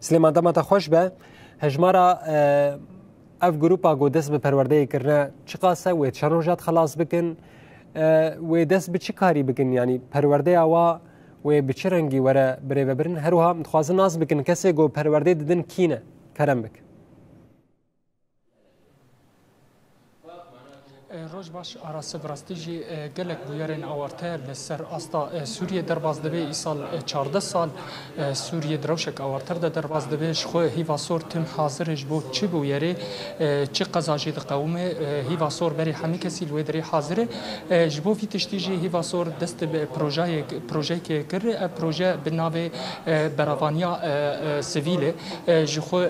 سليمان دمت خوش به هجمارا اف جروبا گو دست به پرورده کرنا چی قاسه و چند روزات خلاص بکن و دست به چی کاری بکن یعنی پرورده آوا و به چه رنگی وره بره ببرن هروها متخوازن ناز بکن کسی گو پرورده ددن کینه کرم بک روز باش آراس براستیجی گلک بیارن آورته لسر آستا سوریه درباز دبی ایسال 14 سال سوریه دروشک آورتر ده درباز دبیش خو هیواسور تم حاضرش بود چی بیاره چی قضاجی قومه هیواسور بری همی کسی لودری حاضره جبو فی تشتیجی هیواسور دست به پروژه که کرده پروژه به نام براوانیا سیویله جخو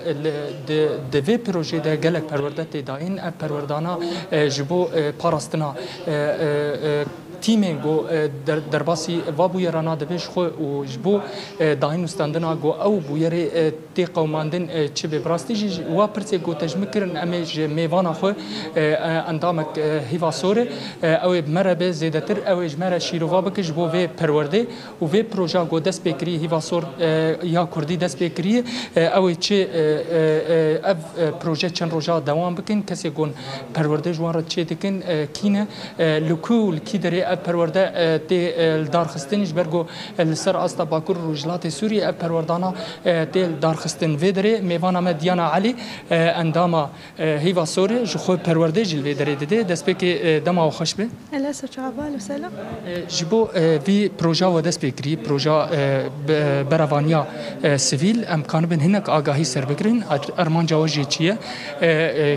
دوی پروژه ده گلک پرورده داین پروردانا جبو پاراستنا تیمین گو در باسی و بویرانا دبیش خو و جبو داین استندنا گو او بویری تی قوماندن چه به براستیجی و پرسی گو تجمکرن امیج میوانا خو اندامک هیواسوره او مربه زیدتر او اجمره شیروا بکش بو و پرورده و و پروژه گو دست بکری هیواسور یا کردی دست بکری او چه اف پروژه چند روزا دوام بکن کسی گون پرورده جوار چه دکن کینه لکول کی داره پرورده تی دارخستنش برگو لسر آستا باکور رجلات سوریه پروردانا تی دارخستن ویدره میوانا مدیانا علی انداما هیوا سوری جخو پرورده جل ویدره دیده دست بکی دما و خوش به لسه چعبال و سلام جبو وی پروژه و دست بکری پروژه براوانیا سیویل امکان بین هنک آگاهی سر بگرین ارمان جواجی چیه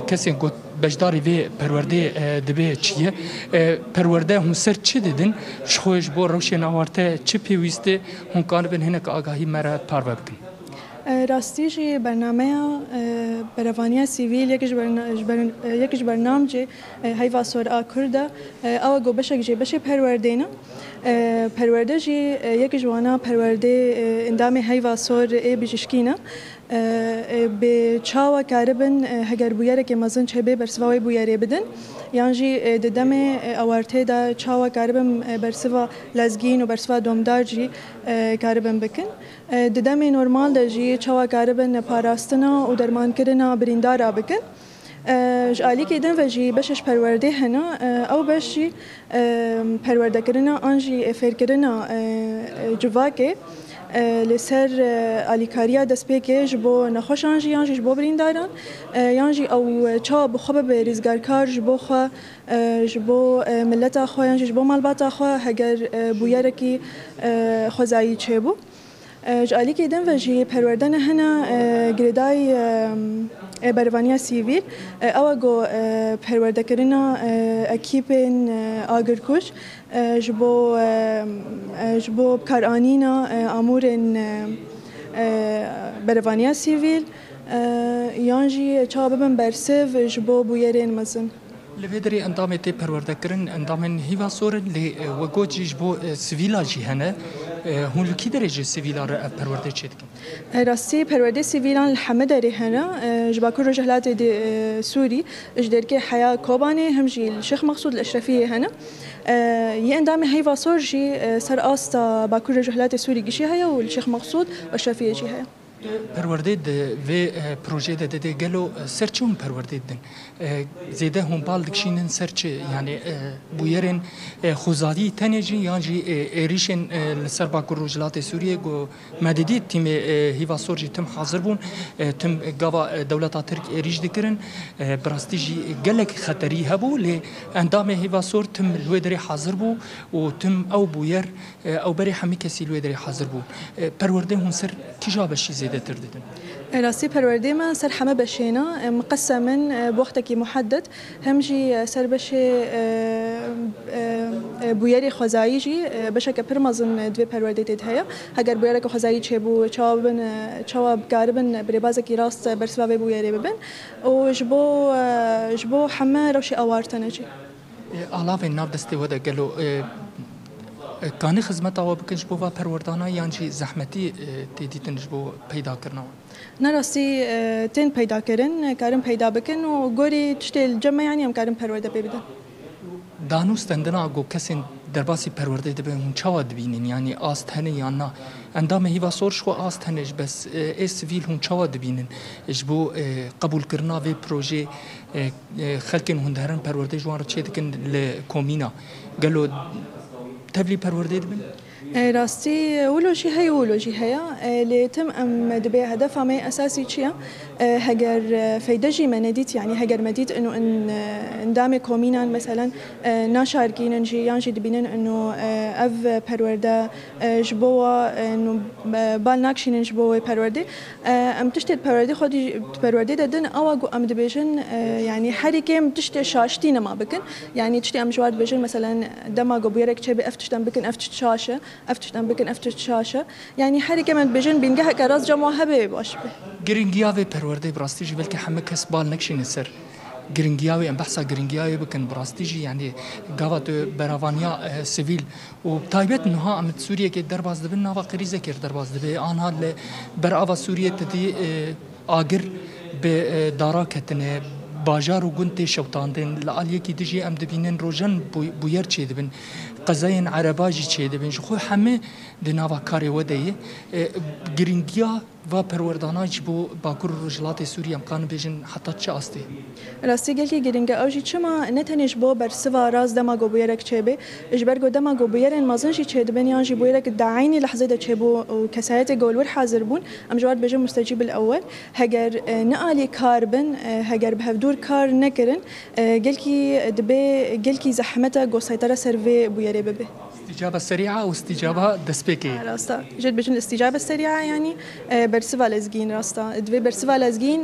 کسی گوت بجداری وی پرورده دبی چیه پرورده هم سر چی دیدن شخوش بو روشن آورته چی پیوسته هم کان بین هنک آگاهی مرا پارو بکن راستیجی برنامه براوانیا سیویل یکیش برنامه هیواسور آکرده او گو بشه جی بشه پروردهنا پرورده جی یکیش وانا پرورده اندام هیواسور ای بجشکینه به چاوا کاربن هگر بویاره که مزن چه به برسوای بویاره بدن یعنی ددم آورته دا چاوا کاربن برسوا لزگین و برسوا دومدار جی کاربن بکن ددم نورمال دا جی چاوا کاربن پاراستنا و درمان کردنا بریندارا بکن جالی که دن و جی بشش پرورده هنا او بشی پرورده کردنا آنجی فر کردنا جواکه لسر آلیکاریا دست پیکه جبو نخوشان جی یانجی جبو برینداران یانجی او چا بخواب به ریزگارکار جبو خوا جبو ملت خوا یانجی جبو مالبات خوا هگر بویرکی خوزایی چه بو جالی که دن و جی پروردن هنا گردای براوانیا سیویل او گو پرورده کردنا اکیپن آگرکوش جبو بکارانینا امورن براوانیا سیویل یانجی چا ببن برسف جبو بویرین مزن لبیدری اندام تی پرورده کردن اندام هیوا سورن لی وگو جبو سیویلا جی هنه هون لکی درجه سیویلا را پرورده چید کن؟ راستی پرورده سیویلان الحمد داری هنه جباکور رجالات سوری اجدر که حیا کوبانی همجی الشيخ مقصود الاشرفیه هنه یه اندام هیوا سور جی سر آستا باکور رجالات سوری گیشی هیا و الشيخ مقصود الاشرفیه جی هیا پرورده و پروژه ده گلو سرچون پرورده دن زیده هم بالدکشینن سرچ یعنی بویرن خوزادی تنجی یعنی ایریشن لسر باکور رجالات سوریه گو مددی تیم هیواسور جی تم حاضر بون تم گاوا دولتا ترک ایریش دکرن براستیجی گلک خطری هبو لی اندام هیواسور تم لودری حاضر بو و تم او بویر او بری همی کسی لودری حاضر بو پرورده هم سر کجا بشی راستی پرورده ما سر همه بشینا مقسما بوقتکی محدد همجی سر بشه بویری خوزایی جی بشه که پرمازن دوی پرورده دید هیا اگر بویری که خوزایی چه بو چواب گاربن بری بازه کی راست برسوا بویری ببن و جبو همه روشی آوارتنه جی علاوه ناف دسته وده گلو کانی خدمت آوا بکنش بو و پروردانا یعنی زحمتی تیدیتنش بو پیدا کرنا نه راستی تین پیدا کردن کارم پیدا بکن و گوری تشتیل جمع یعنی هم کارم پرورده ببینن دانوستندنا گو کسی در باسی پرورده دبه اون چه دبینین یعنی آست هنه یا نه اندام هیوا سور شو است هنج بس سیویل هون چوا دبینن اجبو قبول کرنا وی پروژه خلکن هون دهرن پرورده جوان چه دکن لکومینا قالوا تبلي پرورده دبن راستي ولوجي هي ولوجي هي اللي تم ام دبي هدفها ما اساسي شيء هجر فيدجي منديت يعني هجر مديت انه ان اندامي كومينا مثلا ناشاركين نجي يانجي دبينن انه اف بروردا جبوا انه بالناكشين جبوا بروردا ام تشتي بروردا خدي بروردا ددن او ام دبيجن يعني حركه تشتي شاشتين ما بكن يعني تشتي ام جواد بيجن مثلا دما غبيرك تشبي افتشتن بكن افتش شاشه افتشتن بكن افتش شاشه يعني حركه من بيجن بينجح كراس جمع هبه باش گرینگیاوی پرورده براستیجی بلکه همه کس بال نکشین سر گرینگیاوی ام بحثا گرینگیاوی بکن براستیجی یعنی گاوت براوانیا سیویل و تایبت نها ام سوریه که درباز دبن نوا قریزه کر درباز دبه آنها ل براوا سوریه تدی آگر به دارا کتنه باجار و گنت شوطاندن لعالیه کی دجی ام دبینن روزن بویر چه دبن قزاين عرباجي چه دبن خو همه دناوا کاری ودی گرینگیا و پرورداناج بو باکور رجلات سوریه امکان بیجن حتی چه استی راستی گلی گرینگا اوجی چما نتنش بو بر سوا راز دما گو بیرک چبه اجبرگو دما گو بیرن مازنجی چه دبن یانجی بیرک دعینی لحظه ده چبو و کسایت گولور حاضر بون ام جواد بیجن مستجیب الاول هگر نقالی کاربن هگر بهدور کار نکرن گلکی دبه گلکی زحمته گو سيطره سيرفي بويري ببه استجابه سريعه واستجابه دسبيكي راستا جد بيجن الاستجابه السريعه يعني برسوا لازجين راستا دوي برسوا لازجين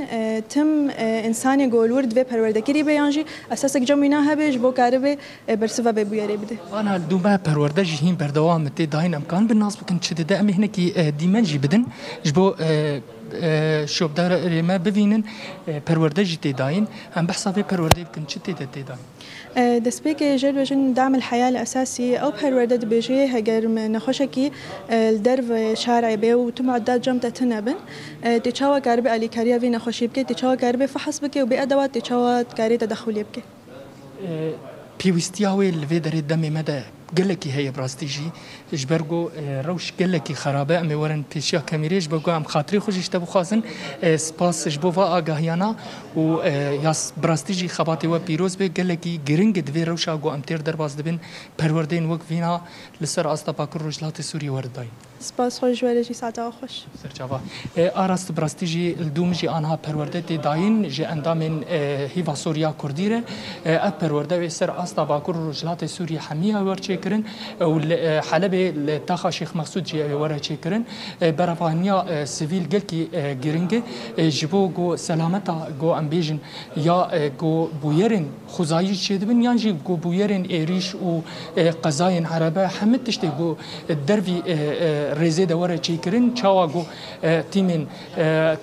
تم انساني جولور دوي پروردگیری بیانجی اساسا جمعینا هبش بو کاربه برسوا ببویری بده انا دوما پروردگی هین بردوام تی داین امکان بالناس بكن شد دائم هناك ديمنجي بدن جبو شوب دار ما ببینن پروردگی تی داین هم بحثا في پروردگی بكن شد تی داین دسبيك جد بجن دعم الحياة الأساسي أو بهالوردة بيجي هجر من خشكي الدرب شارع بيه وتمعدات جمتة تنبن تشاوى كاربي على كاريا فينا خشيب كي تشاوى كاربي فحص بكي وبأدوات تشاوى كاري تدخلي بكي بيوستياوي اللي دري دمي مدى قلكي هي براستيجي اجبرجو روش قلكي خرابه ام ورن بيشيا كاميريج بقو ام خاطري خوش اشتبو خازن سباس جبوفا اگاهيانا و ياس براستيجي خباتي و بيروز به قلكي گرنگ دوي روشا گو ام تير درباز دبن پروردين وق فينا لسر استا باكر رجلات سوري ورداي سباس خوش ولجي ساعتا خوش سرچاوا اراست براستيجي الدومجي انها پروردتي داين جي اندامن هيفا سوريا كرديره ا پرورده سر استا باكر رجلات سوري حميه ورچه کرن و حلبه لتاخا شيخ مقصود جي ورا چكرن برافانيا سيفيل گلكي گرنگ جبو گو سلامتا گو امبيجن يا گو بويرن خزايي چدبن يانجي گو بويرن ايريش و قزاين عربه حمد تشتي گو الدربي ريزه ورا چكرن چاوا گو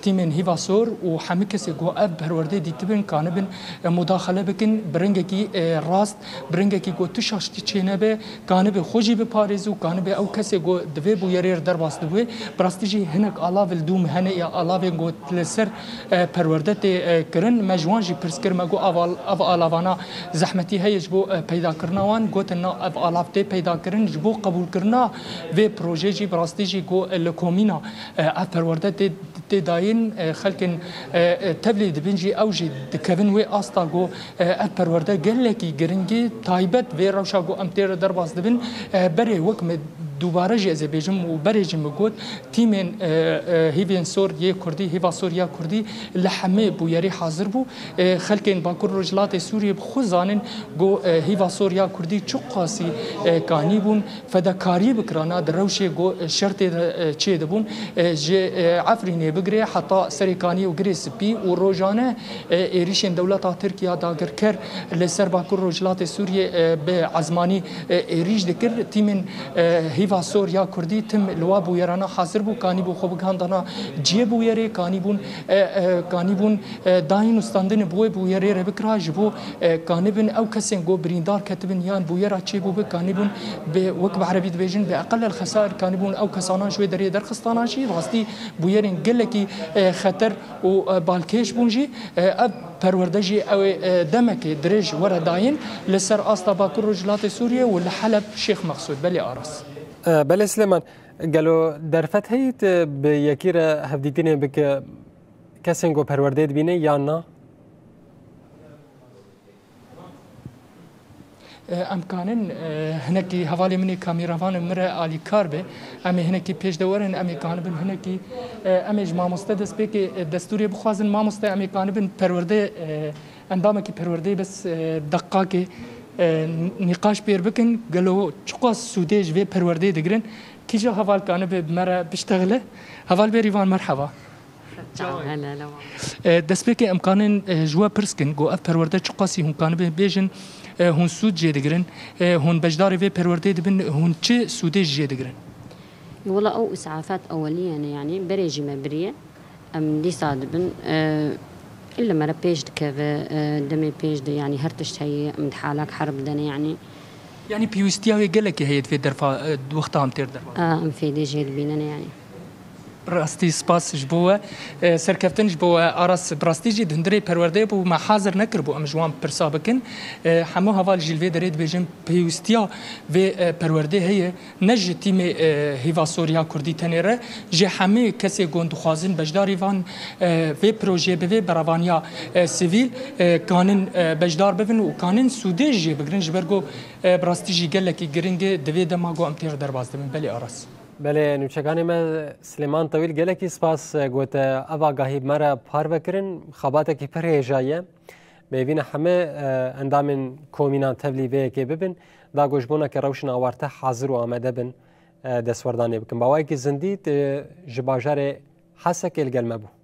تيمن هيفاسور و حمكس گو اب برورده ديتبن كانبن مداخله بكن برنگكي راست برنگكي گو تشاشتي چنبه كانبه خوجي بباريز و كانبه او كسي گو دوي بو يرير درباس دوي براستيجي هنك الاف الدوم هنا يا الاف گو تلسر پروردت کرن مجوان جي پرسكر مگو اف الاوانا زحمتي هيج بو پیدا کرناوان گوتنا اف الافته پیدا کرن جبو قبول کرنا و پروژه جي براستيجي گو الكومينا اف پروردت داين خلكن تبلي دبنجي اوجي دكفن و استا گو اف پرورده گلكي گرنگي تايبت و روشا گو امتير درباس دبن بري وكم دوباره جزء بيجم وبرج مجود تيمين هيفين سوريا كردي هيفا سوريا كردي لحمه بويري حاضر بو خلكين باكور رجلات سوريا بخزانن جو هيفا سوريا كردي چقاسي كانيبون فدكاري بكرانا دروشه جو شرط چه دبون ج عفريني بگري حتى سريكاني وگري سبي وروجانه ايريشن دولت تركيا داگر كر لسر باكور رجلات سوريا بعزماني ايريش دكر تيمين هيفا سوريا كردي تم لواب ويرانا حاضر بو كاني بو خوب غاندانا جيب ويري كاني بون داين استاندن بو ويري ربكرا جبو كاني بن او كسن جو بريندار كتبن يان بو يرا تشي بو كاني بون بوكب عربي دبيجن باقل الخسائر كاني بون او كسانا شوي دري درخستانا شي راستي بو يرين قلكي خطر وبالكيش بونجي پروردجي او دمك درج ورا داين لسر اسطا باكر رجلات سوريا والحلب شيخ مقصود بلي ارس بله سليمان قالوا درفت هيت بيكيرة هفديتين بك كسنجو پرورده بینه یا نه؟ امکانن هنکی حوالی منی کامیروان مره علی کار به امی هنکی پیش دورن امی کانبن هنکی امی ماموسته دست به که دستوری بخوازن ماموسته امی کانبن پرورده اندامه که پرورده بس دقیقه که نقاش بیر بکن قالوا چقاس سودیج و پرورده دگرن کیجا حوال کانبه مره بشتغله حوال بیریوان مرحبا دست به که امکانن جوا پرسکن گو اف پرورده چقاسی هون کانبه بیجن هون سود جي دقرن هون بجداري في پرورده دبن هون چه سودي جي دقرن والله او اسعافات اوليه يعني بريجي مبريه ام دي صادبن الا مرة بيج كذا دمي بيج يعني هرتشت هي من حالك حرب دنا يعني بيوستياوي قالك هي في درفا وقتها متر درفا ام في دي جي بيننا يعني راستي سپاس جبوه سرکفتن جبوه آراس براستیجی دندری پرورده بو ما حاضر نکر بو ام جوان پرسا بکن همه حوال جلوه درید بیجم پیوستیا و پرورده هی نج تیم هیوا سوریا کردی تنیره جه همه کسی گوند خوازن بجداری وان و پروژه به براوانیا سیویل کانن بجدار ببن و کانن سوده جی بگرن جبرگو براستیجی گلکی گرنگ دوی دماغو امتیغ دربازده من بلی آراس بله نوچگانی ما سلیمان طویل گله کی سپاس گوت اوا گاهی مرا پار بکرن خباته کی پر هجایه ببین همه اندام کومینان تبلیغه کی ببین دا گوشبونه که روشن آورته حاضر و آماده بن دستوردانی بکن باوی کی زندید جباجر حسک الگلمبو